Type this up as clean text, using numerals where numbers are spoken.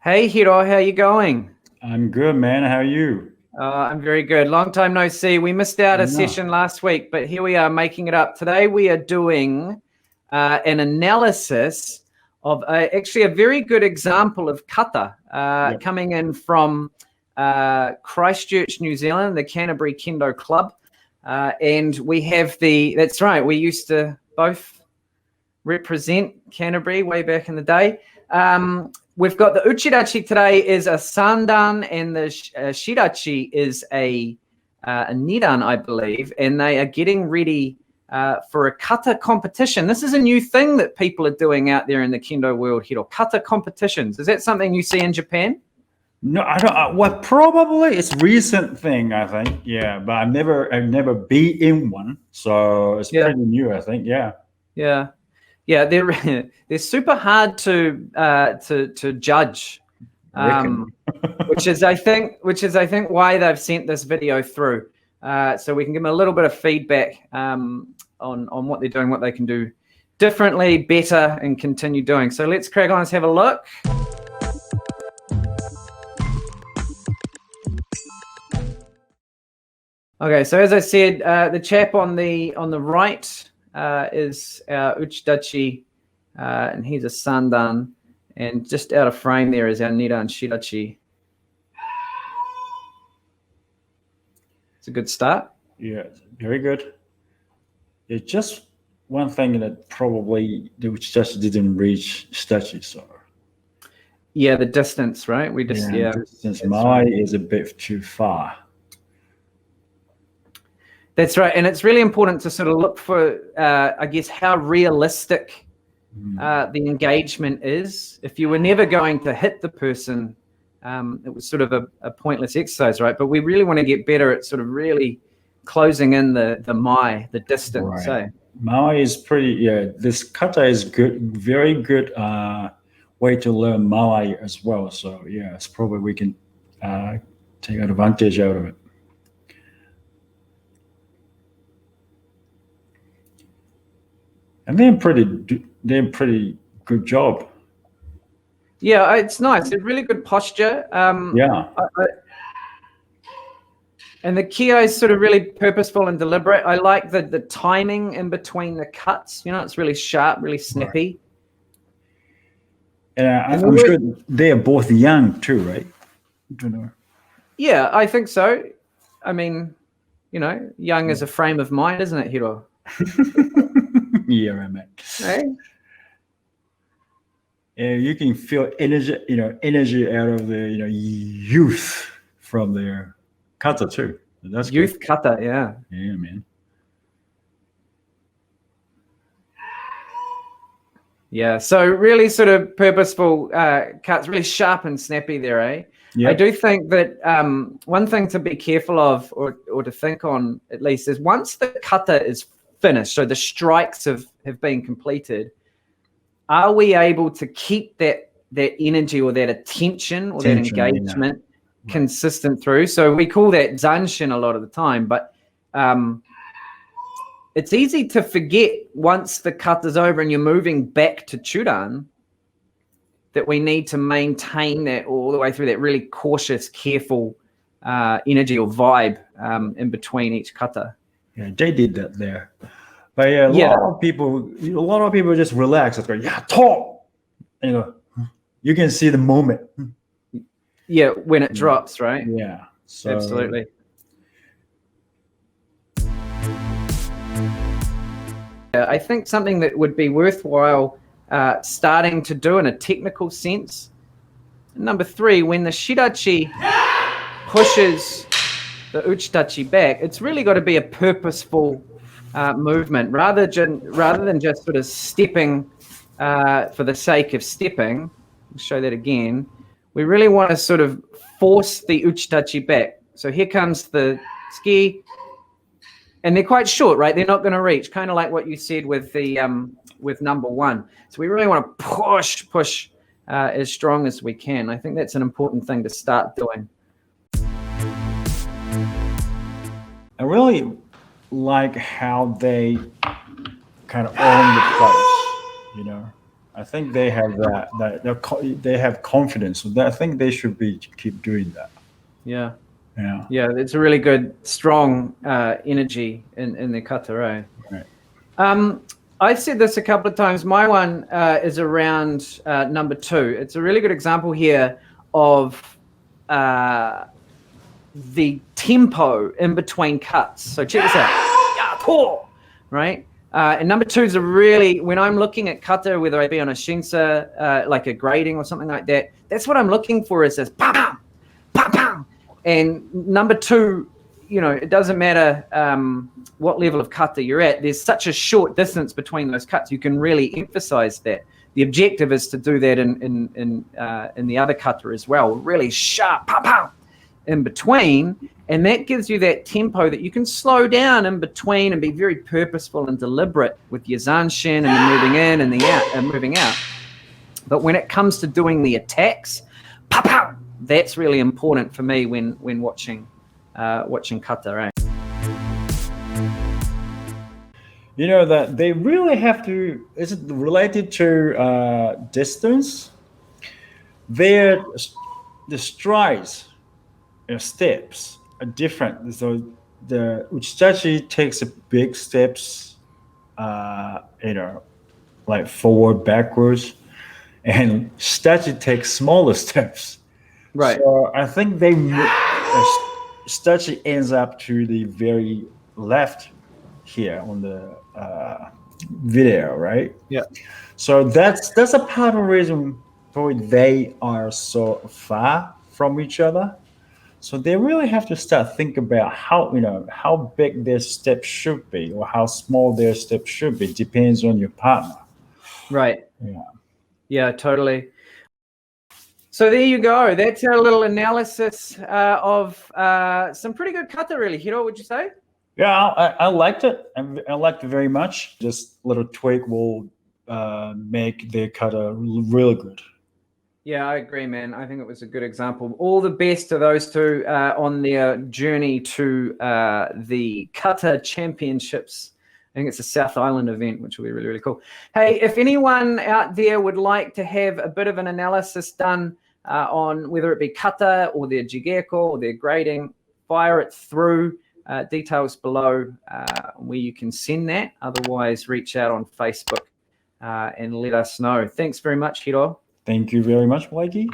Hey Hiro, how you going? I'm good, man. How are you? I'm very good. Long time no see. We missed out a No. session last week, but here we are making it up. Today we are doing an analysis of actually a very good example of kata Yep. coming in from Christchurch, New Zealand, the Canterbury Kendo Club. And we have that's right, we used to both represent Canterbury way back in the day. We've got the Uchitachi today is a sandan, and the Shitachi is a nidan, I believe, and they are getting ready for a kata competition. This is a new thing that people are doing out there in the kendo world, Hiro. Kata competitions. Is that something you see in Japan? No, I don't. Well, probably it's recent thing, I think. Yeah, but I've never been in one, so it's Yeah. pretty new, I think. Yeah. Yeah, they're super hard to judge, I reckon. which is I think why they've sent this video through, so we can give them a little bit of feedback on what they're doing, what they can do differently, better, and continue doing. So let's crack on. Let's have a look. Okay, so as I said, the chap on the right is our Uchitachi, and he's a sandan, and just out of frame there is our nidan Shitachi. It's a good start. Yeah, very good. It's just one thing that probably which just didn't reach Shitachi. So Yeah, the distance, right? We just distance Maai is a bit too far. That's right, and it's really important to sort of look for, I guess, how realistic the engagement is. If you were never going to hit the person, it was sort of a pointless exercise, right? But we really want to get better at sort of really closing in the Maai, the distance. Right. Maai is pretty. Yeah, this kata is good, very good way to learn Maai as well. So yeah, it's probably we can take advantage out of it. And they're pretty good job. Yeah, it's nice. It's really good posture. Yeah. And the Kiai is sort of really purposeful and deliberate. I like the timing in between the cuts. You know, it's really sharp, really snappy. Right. I'm sure they're both young too, right? I don't know. Yeah, I think so. I mean, you know, young is a frame of mind, isn't it, Hiro? Yeah, right, man. Hey? Yeah, you can feel energy, energy out of the, youth from their kata too. That's youth good. kata, yeah. Yeah, man. Yeah, so really sort of purposeful cuts, really sharp and snappy there, eh? Yep. I do think that one thing to be careful of, or to think on at least, is once the kata is finished, so the strikes have been completed, are we able to keep that energy or that attention or that engagement consistent through? So we call that zanshin a lot of the time, but it's easy to forget once the kata's over and you're moving back to chudan that we need to maintain that all the way through, that really cautious, careful energy or vibe in between each kata. Yeah, they did that there. But yeah, a lot of people just relax. It's like, yeah, talk. You can see the moment. Yeah, when it drops, right? Yeah. So, absolutely. I think something that would be worthwhile starting to do in a technical sense. Number 3, when the Shitachi pushes the Uchitachi back, it's really got to be a purposeful movement rather than just sort of stepping for the sake of stepping. I'll show that again. We really want to sort of force the Uchitachi back. So here comes the ski, and they're quite short, right? They're not going to reach, kind of like what you said with the with number 1. So we really want to push as strong as we can. I think that's an important thing to start doing. I really like how they kind of own the place, I think they have they have confidence. So I think they should keep doing that. Yeah. Yeah. Yeah, it's a really good, strong energy in the kata, right? Right. I've said this a couple of times. My one is around number 2. It's a really good example here of the tempo in between cuts. So check this out. Yeah, poor, right? And number 2 is a really, when I'm looking at kata, whether I be on a shinsa, like a grading or something like that, that's what I'm looking for is this pa-pam, pa-pam. And number 2, you know, it doesn't matter what level of kata you're at. There's such a short distance between those cuts. You can really emphasize that. The objective is to do that in the other kata as well. Really sharp, pa-pam, in between, and that gives you that tempo that you can slow down in between and be very purposeful and deliberate with your zanshin and the moving in and the out and moving out. But when it comes to doing the attacks, pa-pow, that's really important for me when watching kata, right? You know that they really have to. Is it related to distance? The strides, steps are different. So the Uchitachi takes a big steps, like forward, backwards, and Shitachi takes smaller steps. Right. So I think Shitachi ends up to the very left here on the video, right? Yeah. So that's a part of the reason why they are so far from each other. So they really have to start think about how big their step should be or how small their step should be. Depends on your partner. Right. Yeah. Yeah, totally. So there you go. That's our little analysis of some pretty good kata, really. Hiro, would you say? Yeah, I liked it. I liked it very much. Just a little tweak will make the kata really good. Yeah, I agree, man. I think it was a good example. All the best to those two on their journey to the Kata Championships. I think it's a South Island event, which will be really, really cool. Hey, if anyone out there would like to have a bit of an analysis done on whether it be kata or their jigeko or their grading, fire it through. Details below where you can send that. Otherwise, reach out on Facebook and let us know. Thanks very much, Hiro. Thank you very much, Mikey.